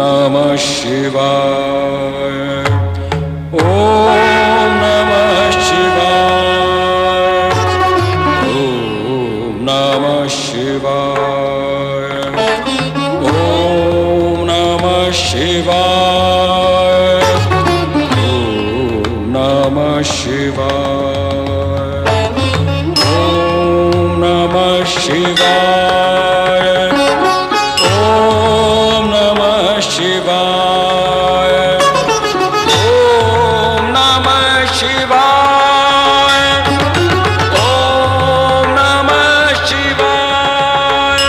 नमः शिवाय। ओम नमः शिवाय। ओम नमः शिवाय। ओम नमः शिवाय। ओम नमः शिवाय। ओम नमः शिवाय। ओम नमः शिवाय। ओम नमः शिवाय। ओम नमः शिवाय। ओम नमः शिवाय।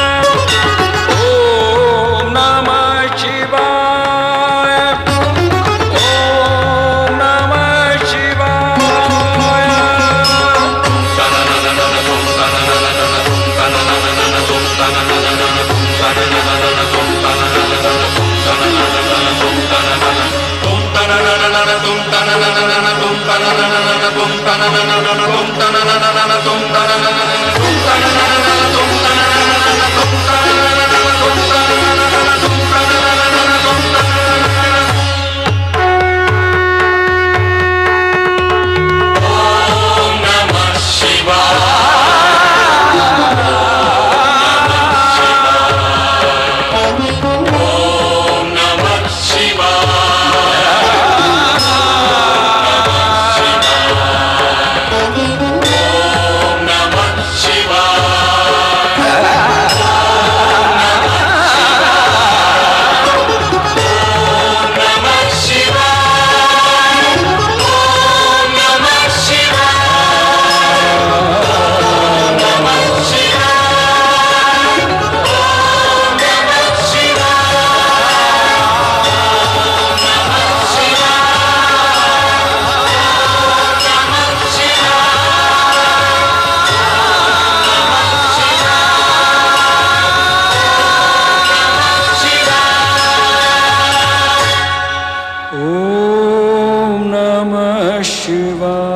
ओम नमः शिवाय।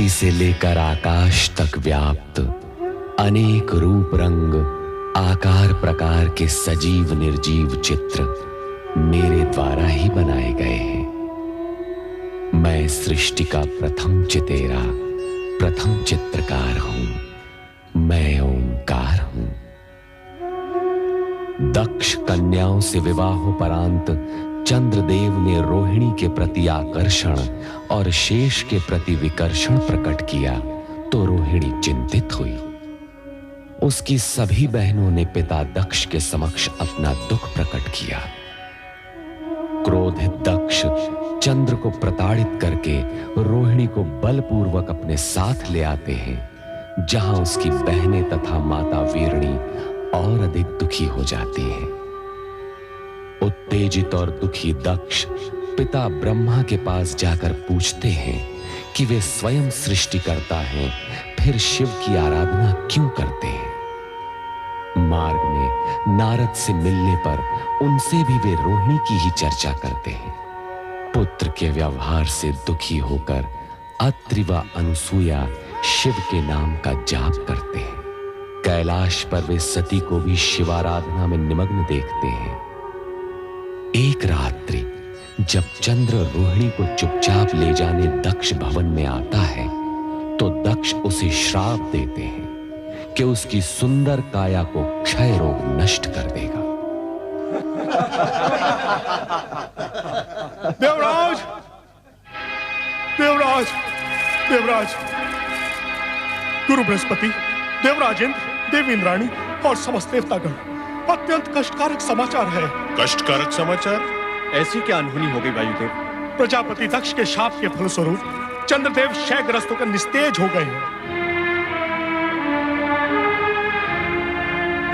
से लेकर आकाश तक व्याप्त अनेक रूप रंग आकार प्रकार के सजीव निर्जीव चित्र मेरे द्वारा ही बनाए गए हैं। मैं सृष्टि का प्रथम चितेरा प्रथम चित्रकार हूं। मैं ओंकार हूं। दक्ष कन्याओं से विवाहोपरांत चंद्रदेव ने रोहिणी के प्रति आकर्षण और शेष के प्रति विकर्षण प्रकट किया तो रोहिणी चिंतित हुई। उसकी सभी बहनों ने पिता दक्ष के समक्ष अपना दुख प्रकट किया। क्रोधित दक्ष चंद्र को प्रताड़ित करके रोहिणी को बलपूर्वक अपने साथ ले आते हैं, जहां उसकी बहनें तथा माता वीरणी और अधिक दुखी हो जाती हैं। उत्तेजित और दुखी दक्ष पिता ब्रह्मा के पास जाकर पूछते हैं कि वे स्वयं सृष्टिकर्ता हैं, फिर शिव की आराधना क्यों करते हैं। मार्ग में नारद से मिलने पर उनसे भी वे रोहिणी की ही चर्चा करते हैं। पुत्र के व्यवहार से दुखी होकर अत्रि व अनुसूया शिव के नाम का जाप करते हैं। कैलाश पर वे सती को भी शिवाराधना में निमग्न देखते हैं। एक रात्रि जब चंद्र रोहिणी को चुपचाप ले जाने दक्ष भवन में आता है तो दक्ष उसे श्राप देते हैं कि उसकी सुंदर काया को क्षय रोग नष्ट कर देगा। देवराज, देवराज, देवराज, गुरु बृहस्पति, देवराज इंद्र, देवी इंद्राणी और समस्त देवतागण, अत्यंत कष्टकारक समाचार है। कष्टकारक समाचार? ऐसी क्या अनहोनी हो गई वायुदेव? प्रजापति दक्ष के शाप के फलस्वरूप चंद्रदेव क्षयग्रस्त होकर निस्तेज हो गए हैं।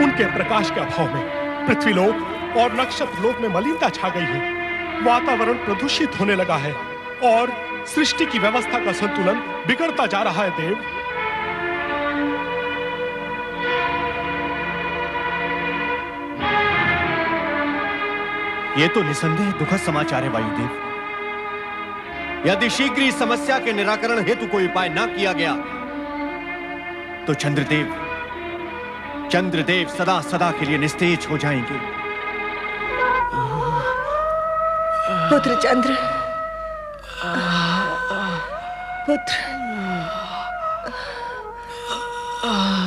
उनके प्रकाश के अभाव में पृथ्वीलोक और नक्षत्र लोक में मलिनता छा गई है। वातावरण प्रदूषित होने लगा है और सृष्टि की व्यवस्था का संतुलन बिगड़ता जा रहा है। देव, ये तो निसंदेह दुखद समाचार है वायुदेव। यदि शीघ्र इस समस्या के निराकरण हेतु कोई उपाय न किया गया तो चंद्रदेव सदा सदा के लिए निस्तेज हो जाएंगे। पुत्र चंद्र,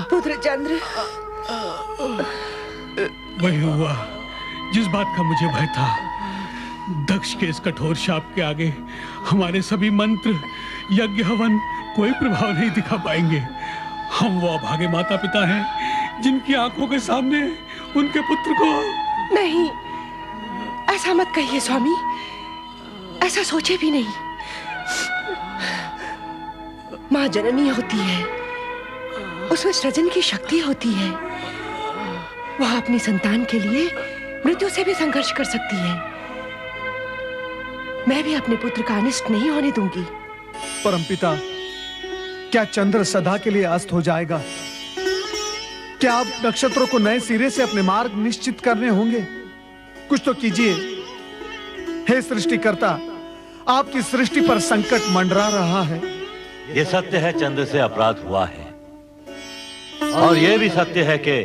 पुत्र चंद्र। वही हुआ जिस बात का मुझे भय था। दक्ष के इस कठोर शाप के आगे हमारे सभी मंत्र, यज्ञ, हवन कोई प्रभाव नहीं दिखा पाएंगे। हम वो अभागे माता पिता हैं जिनकी आंखों के सामने उनके पुत्र को। नहीं, ऐसा मत कहिए स्वामी, ऐसा सोचे भी नहीं। माँ जननी होती है, उसमें सृजन की शक्ति होती है। वह अपनी संतान के लिए मृत्यु से भी संघर्ष कर सकती है। मैं भी अपने पुत्र का अनिष्ट नहीं होने दूंगी। परमपिता, क्या चंद्र सदा के लिए अस्त हो जाएगा? क्या आप नक्षत्रों को नए सिरे से अपने मार्ग निश्चित करने होंगे? कुछ तो कीजिए। हे सृष्टिकर्ता, आपकी सृष्टि पर संकट मंडरा रहा है। ये सत्य है, चंद्र से अपराध हुआ है। और यह भी सत्य है कि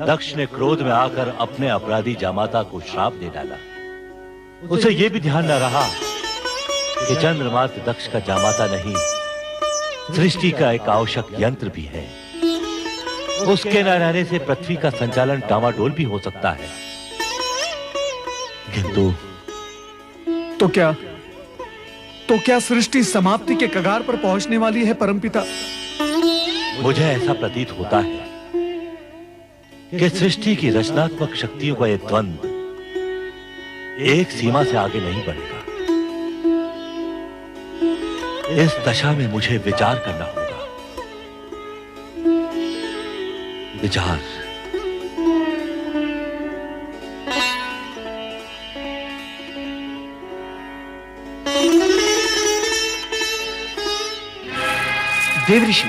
दक्ष ने क्रोध में आकर अपने अपराधी जामाता को श्राप दे डाला। उसे यह भी ध्यान न रहा कि चंद्र मात्र दक्ष का जामाता नहीं, सृष्टि का एक आवश्यक यंत्र भी है। उसके न रहने से पृथ्वी का संचालन डामाडोल भी हो सकता है। किंतु तो क्या सृष्टि समाप्ति के कगार पर पहुंचने वाली है परमपिता? मुझे ऐसा प्रतीत होता है कि सृष्टि की रचनात्मक शक्तियों का यह द्वंद्व एक सीमा से आगे नहीं बढ़ेगा। इस दशा में मुझे विचार करना होगा। विचार। देव ऋषि,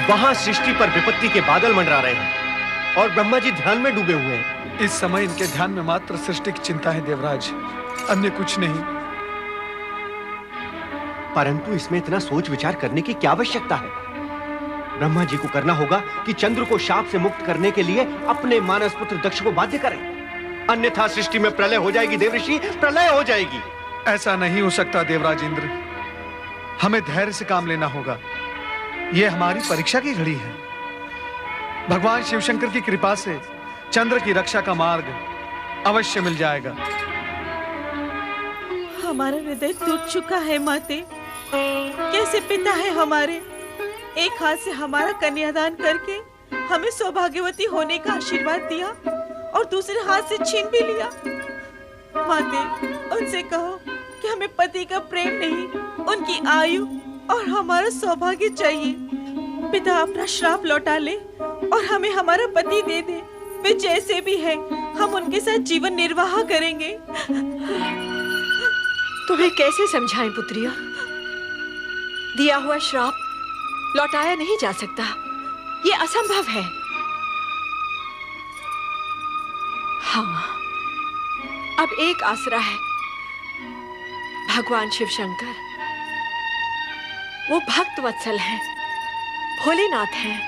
वहां सृष्टि पर विपत्ति के बादल मंडरा रहे हैं और ब्रह्मा जी ध्यान में डूबे हुए हैं। इस समय इनके ध्यान में मात्र सृष्टि की चिंता है देवराज, अन्य कुछ नहीं। परंतु इसमें इतना सोच विचार करने की क्या आवश्यकता है? ब्रह्मा जी को करना होगा कि चंद्र को शाप से मुक्त करने के लिए अपने मानस पुत्र दक्ष को बाध्य करें, अन्यथा सृष्टि में प्रलय हो जाएगी। देव ऋषि, प्रलय हो जाएगी। ऐसा नहीं हो सकता देवराज इंद्र, हमें धैर्य से काम लेना होगा। यह हमारी परीक्षा की घड़ी है। भगवान शिवशंकर की कृपा से चंद्र की रक्षा का मार्ग अवश्य मिल जाएगा। हमारा हृदय टूट चुका है माते। कैसे पिता है हमारे, एक हाथ से हमारा कन्यादान करके हमें सौभाग्यवती होने का आशीर्वाद दिया और दूसरे हाथ से छीन भी लिया। माते, उनसे कहो कि हमें पति का प्रेम नहीं, उनकी आयु और हमारा सौभाग्य चाहिए। पिता अपना श्राप लौटा ले और हमें हमारा पति दे दे। वे जैसे भी हैं, हम उनके साथ जीवन निर्वाह करेंगे। तुम्हें कैसे समझाएं पुत्रिया? दिया हुआ श्राप लौटाया नहीं जा सकता, ये असंभव है। हाँ, अब एक आसरा है, भगवान शिवशंकर। वो भक्त वत्सल हैं, भोलेनाथ हैं।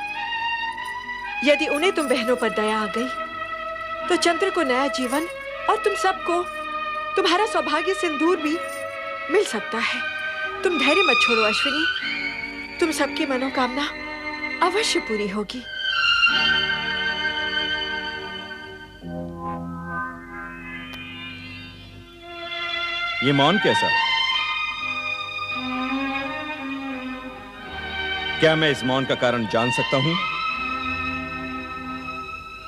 यदि उन्हें तुम बहनों पर दया आ गई तो चंद्र को नया जीवन और तुम सबको तुम्हारा सौभाग्य सिंदूर भी मिल सकता है। तुम धैर्य मत छोड़ो अश्विनी, तुम सबकी मनोकामना अवश्य पूरी होगी। ये मौन कैसा? क्या मैं इस मौन का कारण जान सकता हूं?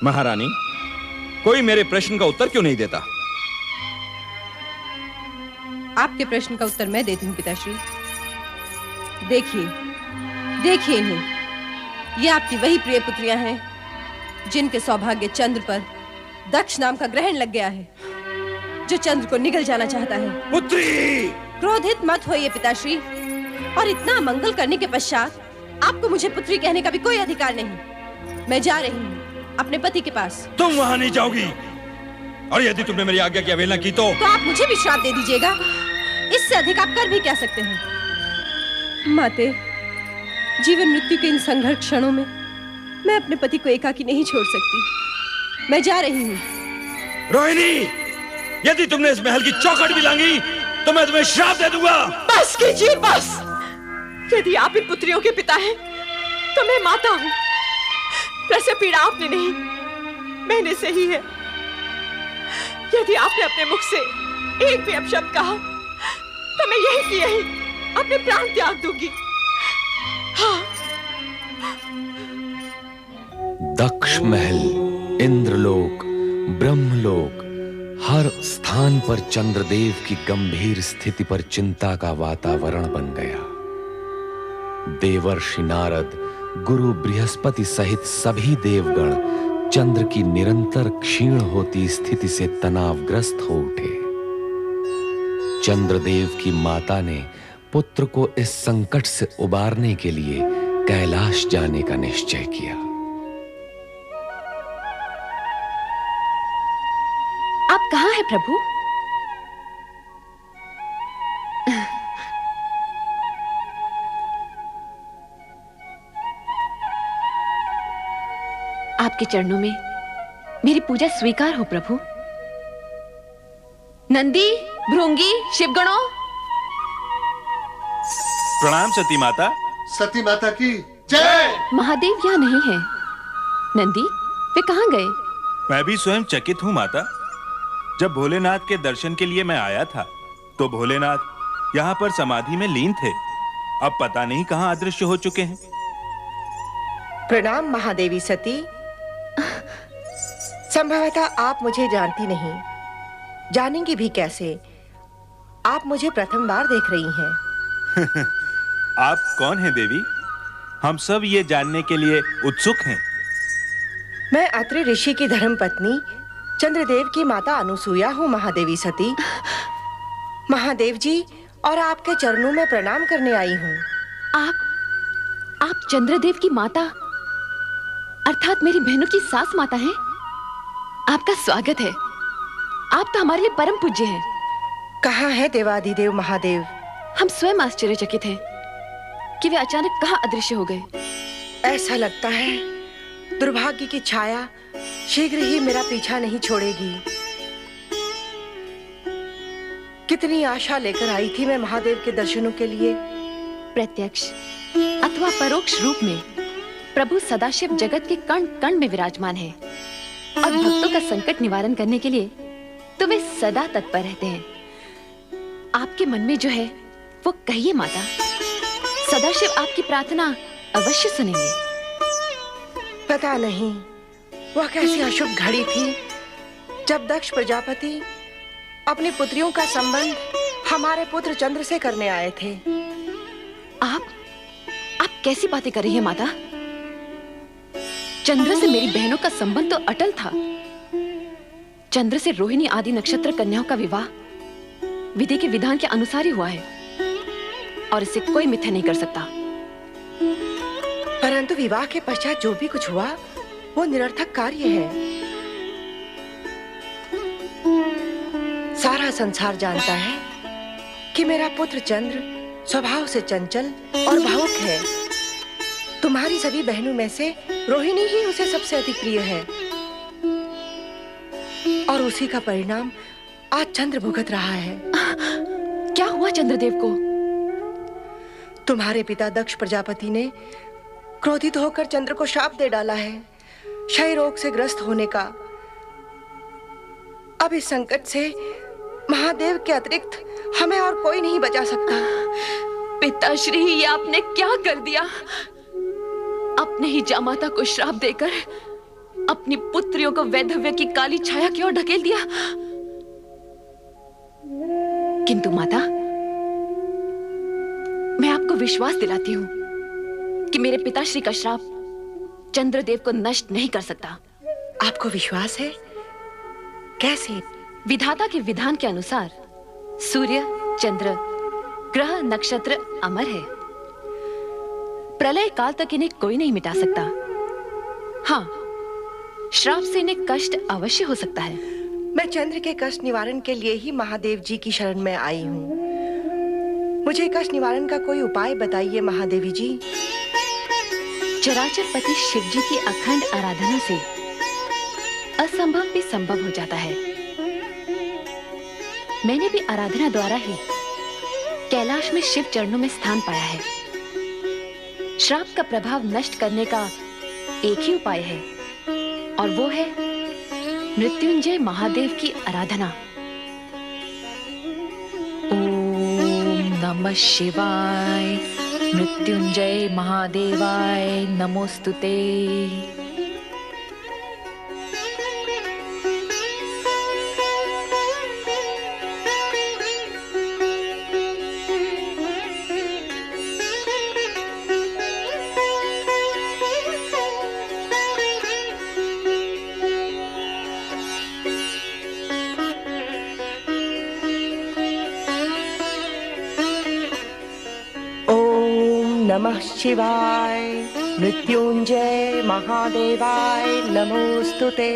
महारानी, कोई मेरे प्रश्न का उत्तर क्यों नहीं देता? आपके प्रश्न का उत्तर मैं देती हूँ पिताश्री। देखिए देखिए इन्हें, ये आपकी वही प्रिय पुत्रियां हैं जिनके सौभाग्य चंद्र पर दक्ष नाम का ग्रहण लग गया है, जो चंद्र को निगल जाना चाहता है। पुत्री! क्रोधित मत होइए पिताश्री, और इतना मंगल करने के पश्चात आपको मुझे पुत्री कहने का भी कोई अधिकार नहीं। मैं जा रही हूँ अपने पति के पास। तुम वहां नहीं जाओगी। और यदि तुमने मेरी आज्ञा की अवहेलना की तो आप मुझे भी श्राप दे दीजिएगा। इससे अधिक आप कर भी क्या सकते हैं? माते, जीवन मृत्यु के इन संघर्ष क्षणों में मैं अपने पति को एकाकी नहीं छोड़ सकती। मैं जा रही हूँ। रोहिणी, यदि तुमने इस महल की चौखट भी लांगी तो मैं तुम्हें श्राप दे दूंगा। बस कीजिए, बस। यदि आप इन पुत्रियों के पिता हैं तो मैं माता हूँ। प्रसव पीड़ा आपने नहीं, मैंने सही है। यदि आपने अपने मुख से एक भी अपशब्द कहा तो मैं यही की यही अपने प्राण त्याग दूंगी। हाँ। दक्ष महल, इंद्रलोक, ब्रह्मलोक, हर स्थान पर चंद्रदेव की गंभीर स्थिति पर चिंता का वातावरण बन गया। देवर्षि नारद, गुरु बृहस्पति सहित सभी देवगण चंद्र की निरंतर क्षीण होती स्थिति से तनावग्रस्त हो उठे। चंद्रदेव की माता ने पुत्र को इस संकट से उबारने के लिए कैलाश जाने का निश्चय किया। आप कहाँ हैं प्रभु? आपके चरणों में मेरी पूजा स्वीकार हो प्रभु। नंदी, भृंगी, शिवगणों, प्रणाम सती माता। सती माता की जय। महादेव यहाँ नहीं है। नंदी, वे कहाँ गए? मैं भी स्वयं चकित हूँ माता। जब भोलेनाथ के दर्शन के लिए मैं आया था तो भोलेनाथ यहाँ पर समाधि में लीन थे। अब पता नहीं कहाँ अदृश्य हो चुके हैं। प्रणाम महादेवी सती। संभवतः आप मुझे जानती नहीं, जानेंगी भी कैसे? आप मुझे प्रथम बार देख रही हैं। आप कौन हैं देवी? हम सब ये जानने के लिए उत्सुक हैं। मैं अत्रि ऋषि की धर्मपत्नी चंद्रदेव की माता अनुसूया हूँ महादेवी सती। महादेव जी और आपके चरणों में प्रणाम करने आई हूँ। आप चंद्रदेव की माता अर्थात मेरी बहनों की सास माता हैं। आपका स्वागत है। आप तो हमारे लिए परम पूज्य हैं। कहाँ है देवाधिदेव महादेव? हम स्वयं आश्चर्यचकित हैं कि वे अचानक कहाँ अदृश्य हो गए। ऐसा लगता है दुर्भाग्य की छाया शीघ्र ही मेरा पीछा नहीं छोड़ेगी। कितनी आशा लेकर आई थी मैं महादेव के दर्शनों के लिए। प्रत्यक्ष अथवा परोक्ष रूप में प्रभु सदाशिव जगत के कण कण में विराजमान है और भक्तों का संकट निवारण करने के लिए तो वे सदा तत्पर रहते हैं। आपके मन में जो है वो कहिए माता। सदाशिव आपकी प्रार्थना अवश्य सुनेंगे। पता नहीं वह कैसी अशुभ घड़ी थी जब दक्ष प्रजापति अपनी पुत्रियों का संबंध हमारे पुत्र चंद्र से करने आए थे। आप कैसी बातें कर रही हैं माता? चंद्र से मेरी बहनों का संबंध तो अटल था। चंद्र से रोहिणी आदि नक्षत्र कन्याओं का विवाह विधि के विधान के अनुसार ही हुआ है और इसे कोई मिथ्या नहीं कर सकता। परंतु विवाह के पश्चात जो भी कुछ हुआ वो निरर्थक कार्य है। सारा संसार जानता है कि मेरा पुत्र चंद्र स्वभाव से चंचल और भावुक है। तुम्हारी सभी बहनों में से रोहिणी ही उसे सबसे अधिक प्रिय है और उसी का परिणाम आज चंद्र भुगत रहा है। क्या हुआ चंद्रदेव को? तुम्हारे पिता दक्ष प्रजापति ने क्रोधित होकर चंद्र को शाप दे डाला है, क्षय रोग से ग्रस्त होने का। अब इस संकट से महादेव के अतिरिक्त हमें और कोई नहीं बचा सकता। पिताश्री, ये आपने क्या कर दिया? अपने ही जामाता को श्राप देकर अपनी पुत्रियों को वैधव्य की काली छाया की ओर ढकेल दिया। किंतु माता, मैं आपको विश्वास दिलाती हूँ कि मेरे पिताश्री का श्राप चंद्रदेव को नष्ट नहीं कर सकता। आपको विश्वास है? कैसे? विधाता के विधान के अनुसार सूर्य, चंद्र, ग्रह, नक्षत्र अमर है। प्रलय काल तक इन्हें कोई नहीं मिटा सकता। हाँ, श्राप से इन्हें कष्ट अवश्य हो सकता है। मैं चंद्र के कष्ट निवारण के लिए ही महादेव जी की शरण में आई हूँ। मुझे कष्ट निवारण का कोई उपाय बताइए महादेवी जी। चराचर पति शिव जी की अखंड आराधना से असंभव भी संभव हो जाता है। मैंने भी आराधना द्वारा ही कैलाश में शिव चरणों में स्थान पाया है। श्राप का प्रभाव नष्ट करने का एक ही उपाय है और वो है मृत्युंजय महादेव की आराधना। ओम नमः शिवाय, मृत्युंजय महादेवाय नमोस्तुते। नमः शिवाय, मृत्युंजय महादेवाय नमोस्तुते।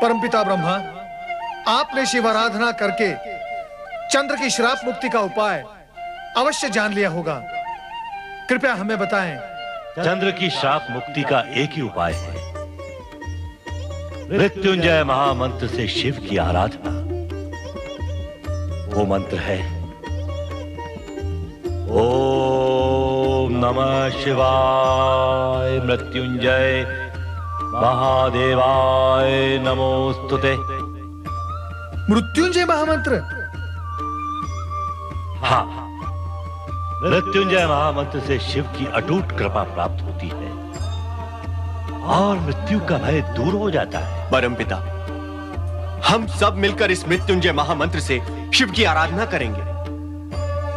परमपिता ब्रह्मा, आपने शिव आराधना करके चंद्र की श्राप मुक्ति का उपाय अवश्य जान लिया होगा। कृपया हमें बताएं। चंद्र की श्राप मुक्ति का एक ही उपाय है, मृत्युंजय महामंत्र से शिव की आराधना। वो मंत्र है ओम नमः शिवाय, मृत्युंजय महादेवाय नमोस्तुते। मृत्युंजय महामंत्र? हाँ, मृत्युंजय महामंत्र से शिव की अटूट कृपा प्राप्त होती है और मृत्यु का भय दूर हो जाता है। परमपिता, हम सब मिलकर इस मृत्युंजय महामंत्र से शिव की आराधना करेंगे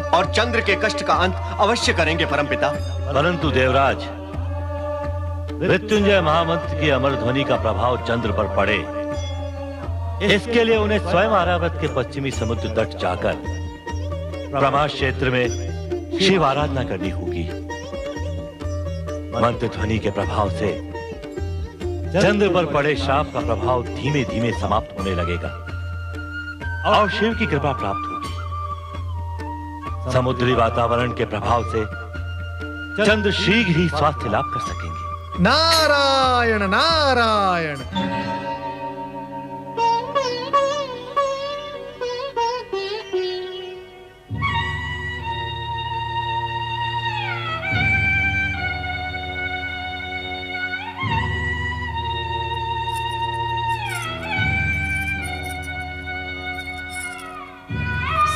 और चंद्र के कष्ट का अंत अवश्य करेंगे परमपिता। परंतु देवराज, मृत्युंजय महामंत्र की अमर ध्वनि का प्रभाव चंद्र पर पड़े, इसके लिए उन्हें स्वयं आरावत के पश्चिमी समुद्र तट जाकर ब्रह्मा क्षेत्र में शिव आराधना करनी होगी। मंत्र ध्वनि के प्रभाव से चंद्र पर पड़े श्राप का प्रभाव धीमे धीमे समाप्त होने लगेगा और शिव की कृपा प्राप्त होगी। समुद्री वातावरण के प्रभाव से चंद्र शीघ्र ही स्वास्थ्य लाभ कर सकेंगे। नारायण नारायण।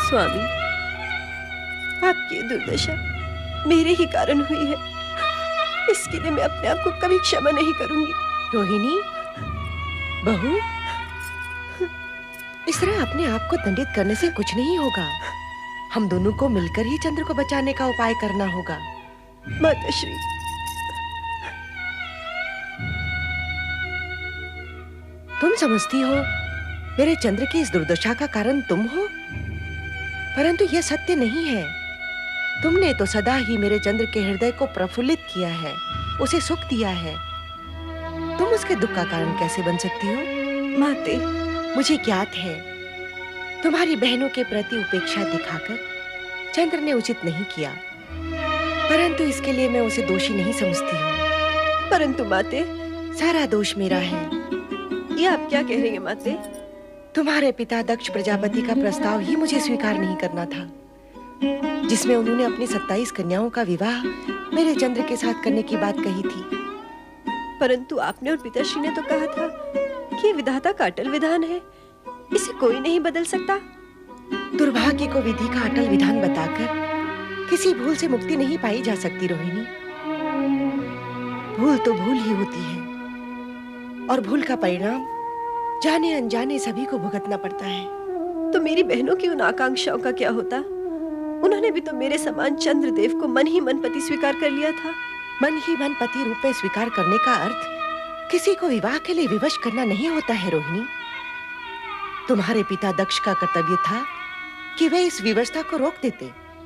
स्वामी, आपकी दुर्दशा मेरे ही कारण हुई है। इसके लिए मैं अपने आप को कभी क्षमा नहीं करूंगी। रोहिणी, बहू, इस तरह अपने आप को दंडित करने से कुछ नहीं होगा। हम दोनों को मिलकर ही चंद्र को बचाने का उपाय करना होगा। माताश्री, तुम समझती हो मेरे चंद्र की इस दुर्दशा का कारण तुम हो, परंतु यह सत्य नहीं है। तुमने तो सदा ही मेरे चंद्र के हृदय को प्रफुल्लित किया है, उसे सुख दिया है। तुम उसके दुख का कारण कैसे बन सकती हो? माते, मुझे ज्ञात है तुम्हारी बहनों के प्रति उपेक्षा दिखाकर चंद्र ने उचित नहीं किया, परंतु इसके लिए मैं उसे दोषी नहीं समझती हूँ। परंतु माते, सारा दोष मेरा है। ये आप क्या कह रही हैं माते? तुम्हारे पिता दक्ष प्रजापति का प्रस्ताव ही मुझे स्वीकार नहीं करना था, जिसमें उन्होंने अपनी 27 कन्याओं का विवाह मेरे चंद्र के साथ करने की बात कही थी। परंतु आपने और पिताश्री ने तो कहा था कि विधाता का अटल विधान है, इसे कोई नहीं बदल सकता। दुर्भाग्य को विधि का अटल विधान बताकर किसी भूल से मुक्ति नहीं पाई जा सकती रोहिणी। भूल तो भूल ही होती है और भूल का परिणाम जाने अनजाने सभी को भुगतना पड़ता है। तो मेरी बहनों की उन आकांक्षाओं का क्या होता? उन्होंने भी तो मेरे समान चंद्रदेव को मन ही मन पति स्वीकार कर लिया था। मन ही मन पति रूप में स्वीकार करने का अर्थ किसी को विवाह के लिए विवश करना नहीं होता है रोहिणी। तुम्हारे पिता दक्ष का कर्तव्य था कि वे इस विवशता को रोक देते,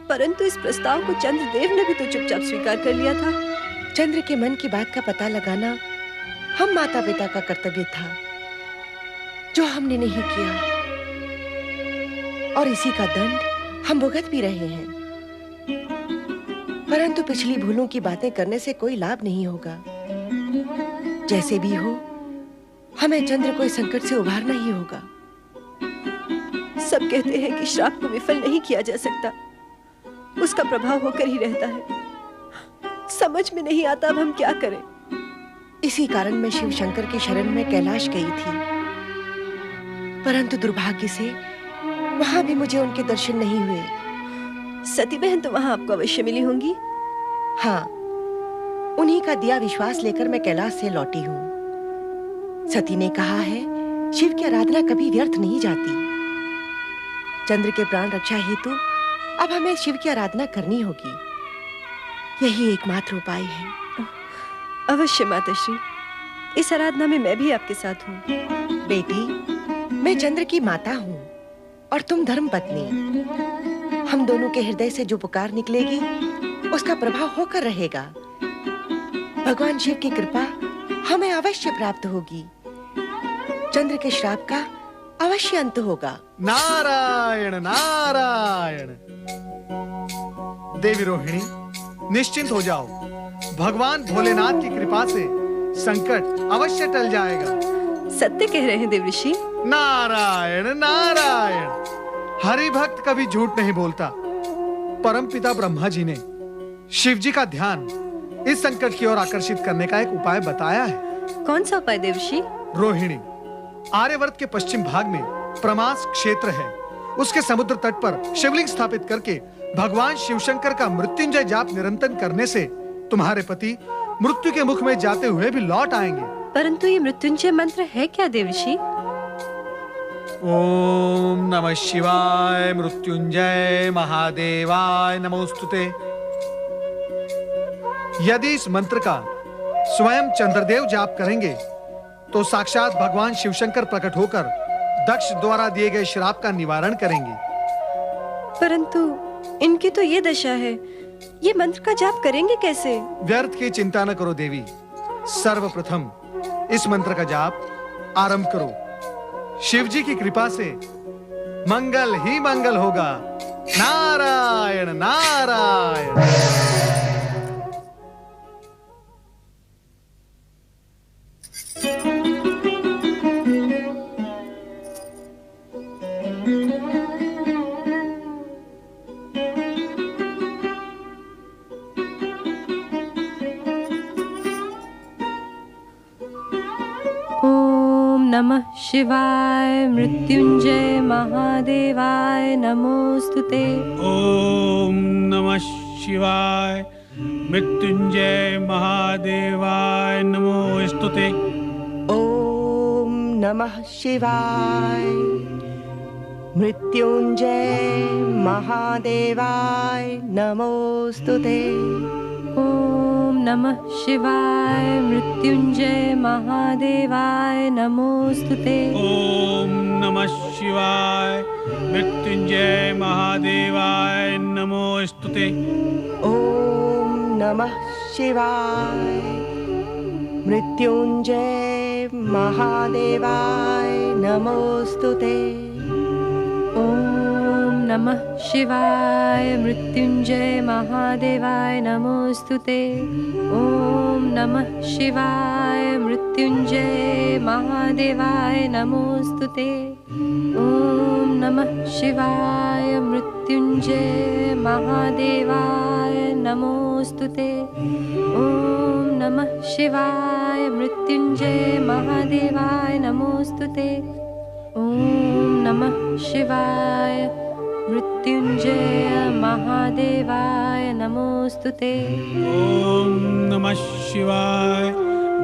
परंतु इस प्रस्ताव को चंद्रदेव ने भी तो चुपचाप स्वीकार कर लिया था। चंद्र के मन की बात का पता लगाना हम माता पिता का कर्तव्य था, जो हमने नहीं किया, और इसी का दंड हम भुगत भी रहे हैं। परंतु पिछली भूलों की बातें करने से कोई लाभ नहीं होगा। जैसे भी हो, हमें चंद्र को इस संकट से उभारना ही होगा। सब कहते हैं कि श्राप को विफल नहीं किया जा सकता, उसका प्रभाव होकर ही रहता है। समझ में नहीं आता अब हम क्या करें। इसी कारण मैं शिव शंकर की शरण में कैलाश गई थी, परंतु दुर्भाग्य से वहां भी मुझे उनके दर्शन नहीं हुए। सती बहन तो वहां आपको अवश्य मिली होंगी। हाँ, उन्हीं का दिया विश्वास लेकर मैं कैलाश से लौटी हूँ। सती ने कहा है, शिव की आराधना कभी व्यर्थ नहीं जाती। चंद्र के प्राण रक्षा हेतु अब हमें शिव की आराधना करनी होगी। यही एकमात्र उपाय है। अवश्य माताश्री, इस आराधना में मैं भी आपके साथ हूँ। बेटी, मैं चंद्र की माता हूँ और तुम धर्म पत्नी। हम दोनों के हृदय से जो पुकार निकलेगी उसका प्रभाव होकर रहेगा। भगवान शिव की कृपा हमें अवश्य प्राप्त होगी। चंद्र के श्राप का अवश्य अंत होगा। नारायण नारायण। देवी रोहिणी, निश्चिंत हो जाओ। भगवान भोलेनाथ की कृपा से संकट अवश्य टल जाएगा। सत्य कह रहे हैं देवऋषि। नारायण नारायण। हरि भक्त कभी झूठ नहीं बोलता। परम पिता ब्रह्मा जी ने शिव जी का ध्यान इस संकट की ओर आकर्षित करने का एक उपाय बताया है। कौन सा उपाय देवऋषि? रोहिणी, आर्यवर्त के पश्चिम भाग में प्रमास क्षेत्र है। उसके समुद्र तट पर शिवलिंग स्थापित करके भगवान शिवशंकर का मृत्युंजय जाप निरंतर करने से तुम्हारे पति मृत्यु के मुख में जाते हुए भी लौट आएंगे। परंतु ये मृत्युंजय मंत्र है क्या देवऋषि? ओम नमः शिवाय मृत्युंजय महादेवाय नमोस्तुते। यदि इस मंत्र का स्वयं चंद्रदेव जाप करेंगे तो साक्षात भगवान शिवशंकर प्रकट होकर दक्ष द्वारा दिए गए श्राप का निवारण करेंगे। परंतु इनकी तो ये दशा है, ये मंत्र का जाप करेंगे कैसे? व्यर्थ की चिंता न करो देवी। सर्वप्रथम इस मंत्र का जाप आरंभ करो। शिव जी की कृपा से मंगल ही मंगल होगा। नारायण नारायण। नमः शिवाय मृत्युंजय महादेवाय नमोस्तुते। ओम नमः शिवाय मृत्युंजय महादेवाय नमोस्तुते। ओम नमः शिवाय मृत्युंजय महादेवाय नमोस्तुते। ओम नमः शिवाय मृत्युंजय महादेवाय नमोस्तुते। ओम नमः शिवाय मृत्युंजय महादेवाय नमोस्तुते। ओम नमः शिवाय मृत्युंजय महादेवाय नमोस्तुते। ओम नमः शिवाय मृत्युंजय महादेवाय नमोस्तुते। ओम नमः शिवाय मृत्युंजय महादेवाय नमोस्तुते। ओम नमः शिवाय मृत्युंजय महादेवाय नमोस्तुते। ओम नमः शिवाय मृत्युंजय महादेवाय नमोस्तुते। ओम नमः शिवाय मृत्युंजय महादेवाय नमोस्तुते। ओम नमः शिवाय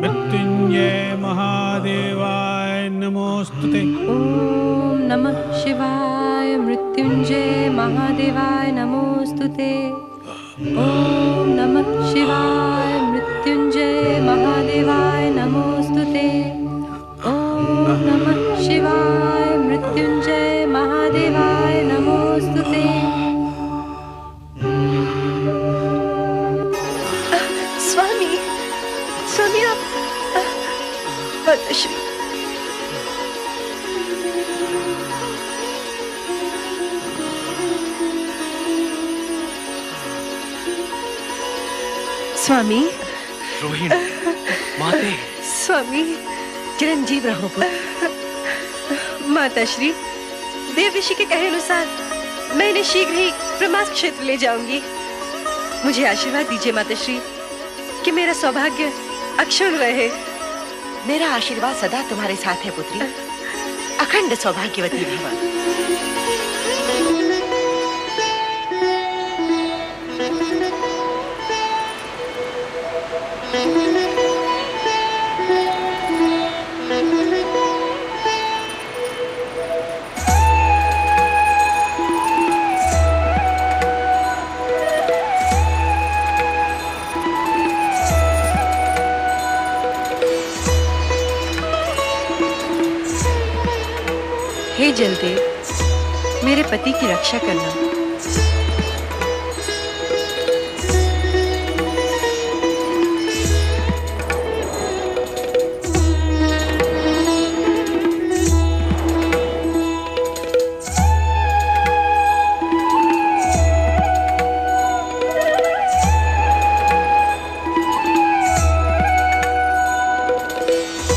मृत्युंजय महादेवाय नमोस्तुते। ओम नमः शिवाय मृत्युंजय महादेवाय नमोस्तुते। ओम नमः शिवाय मृत्युंजय महादेवाय नमोस्तुते। ओम नमः शिवाय मृत्युंजय महादेवाय नमोस्तुते। स्वामी, स्वामी आप माताश्री, स्वामी। रोहिणी, माते। स्वामी, चिरंजीव रहो पुत्र। माता श्री, देव ऋषि के कहे अनुसार मैं इन्हें शीघ्र ही ब्रह्मास्त्र क्षेत्र ले जाऊंगी। मुझे आशीर्वाद दीजिए माता श्री कि मेरा सौभाग्य अक्षुण्ण रहे। मेरा आशीर्वाद सदा तुम्हारे साथ है पुत्री। अखंड सौभाग्यवती भव। हे जलदेव, मेरे पति की रक्षा करना।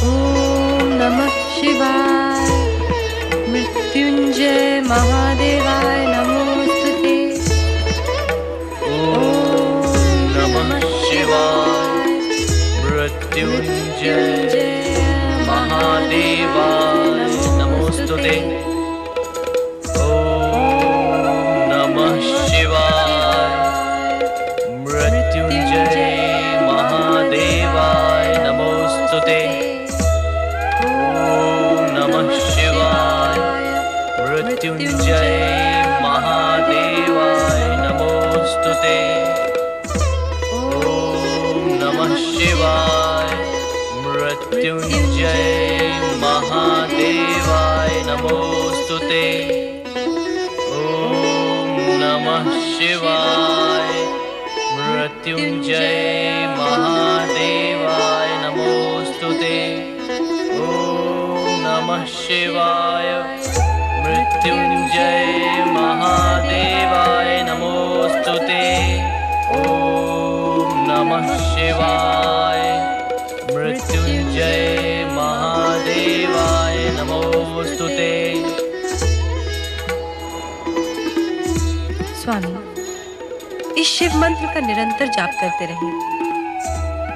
ओम नमः शिवाय। मृत्युंजय महादेवाय नमोस्तुते। ओम नमः शिवाय। मृत्युंजय महादेवाय नमोस्तुते। ओम नमः शिवाय। मृत्युंजय महादेवाय नमोस्तुते। ओम नमः शिवाय। मृत्युंजय महादेवाय नमोस्तुते। ओम नमः शिवाय। मृत्युंजय महादेवाय नमोस्तुते। ओम नमः शिवाय। मृत्युंजय महादेवाय नमोस्तुते। ओम नमः शिवाय। मृत्युंजय महादेवाय नमोस्तुते। ओम नमः शिवाय। मृत्युंजय महादेवाय नमोस्तुते। स्वामी, इस शिव मंत्र का निरंतर जाप करते रहें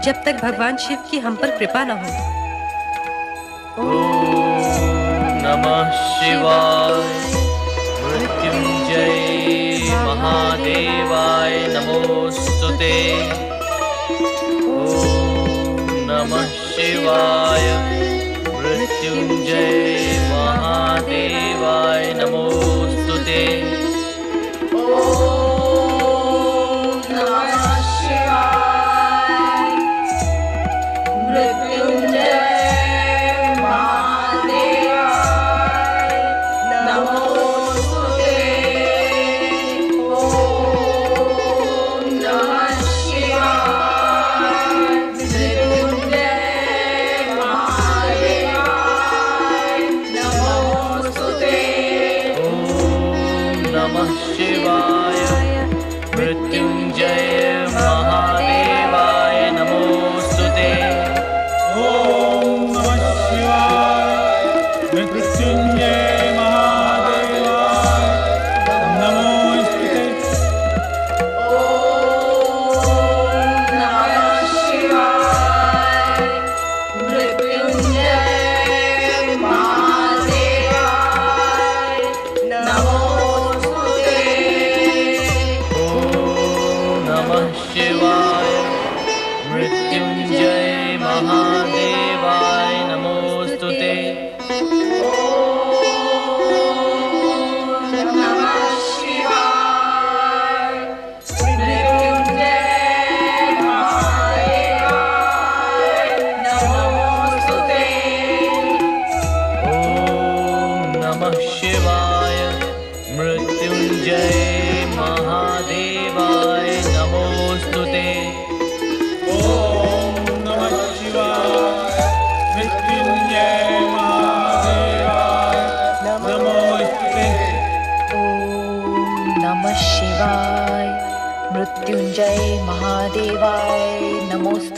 जब तक भगवान शिव की हम पर कृपा न हो। नमः शिवाय। मृत्युंजय महादेवाय नमोस्तुते। ओम नमः शिवाय। मृत्युंजय महादेवाय नमोस्तुते। ओम नमः शिवाय। मृत्युंजय ओम नमः शिवाय।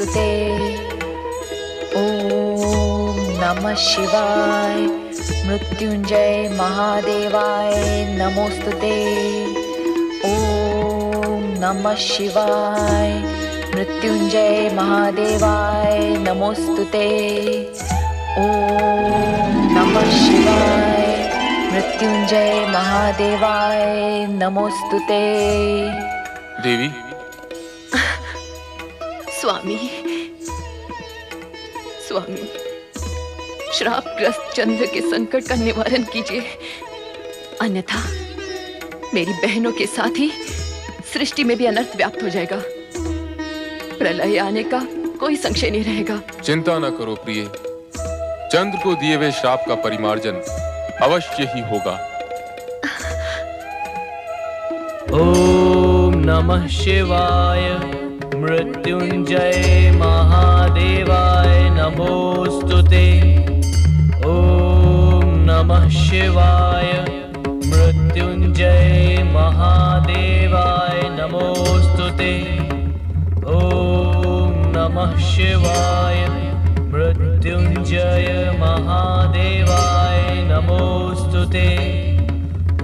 नमोस्तुते। ओम नमः शिवाय। मृत्युंजय महादेवाय नमोस्तुते। ओम नमः शिवाय। मृत्युंजय महादेवाय नमोस्तुते। ओम नमः शिवाय। मृत्युंजय महादेवाय नमोस्तुते। देवी। स्वामी, स्वामी, श्रापग्रस्त चंद्र के संकट का निवारण कीजिए, अन्यथा मेरी बहनों के साथ ही सृष्टि में भी अनर्थ व्याप्त हो जाएगा। प्रलय आने का कोई संशय नहीं रहेगा। चिंता न करो प्रिय, चंद्र को दिए हुए श्राप का परिमार्जन अवश्य ही होगा। ओम नमः शिवाय। मृत्युंजय महादेवाय नमोस्तुते। ओम नमः शिवाय। मृत्युंजय महादेवाय नमोस्तुते। ओम नमः शिवाय। मृत्युंजय महादेवाय नमोस्तुते।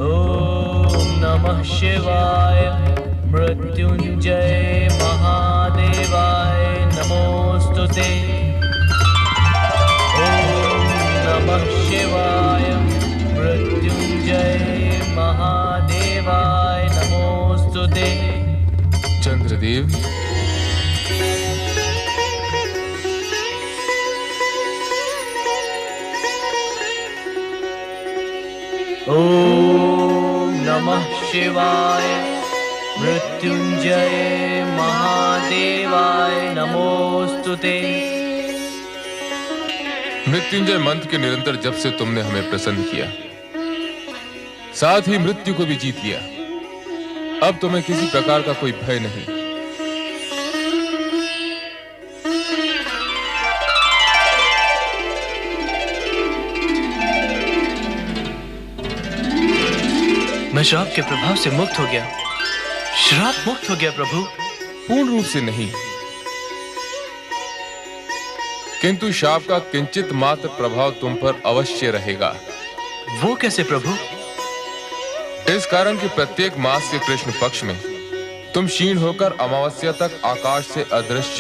ओम नमः शिवाय। मृत्युंजय महादेवाय नमोस्तुते। ओम नमः शिवाय। मृत्युंजय महादेवाय नमोस्तुते। चंद्रदेव, ओम नमः शिवाय। मृत्युंजय महादेवाय नमोस्तुते। मृत्युंजय मंत्र के निरंतर जप से तुमने हमें प्रसन्न किया, साथ ही मृत्यु को भी जीत लिया। अब तुम्हें किसी प्रकार का कोई भय नहीं। मैं श्राप के प्रभाव से मुक्त हो गया। श्राप मुक्त हो गया प्रभु। पूर्ण रूप से नहीं, किंतु शाप का किंचित मात्र प्रभाव तुम पर अवश्य रहेगा। वो कैसे प्रभु? इस कारण कि प्रत्येक मास के कृष्ण पक्ष में तुम क्षीण होकर अमावस्या तक आकाश से अदृश्य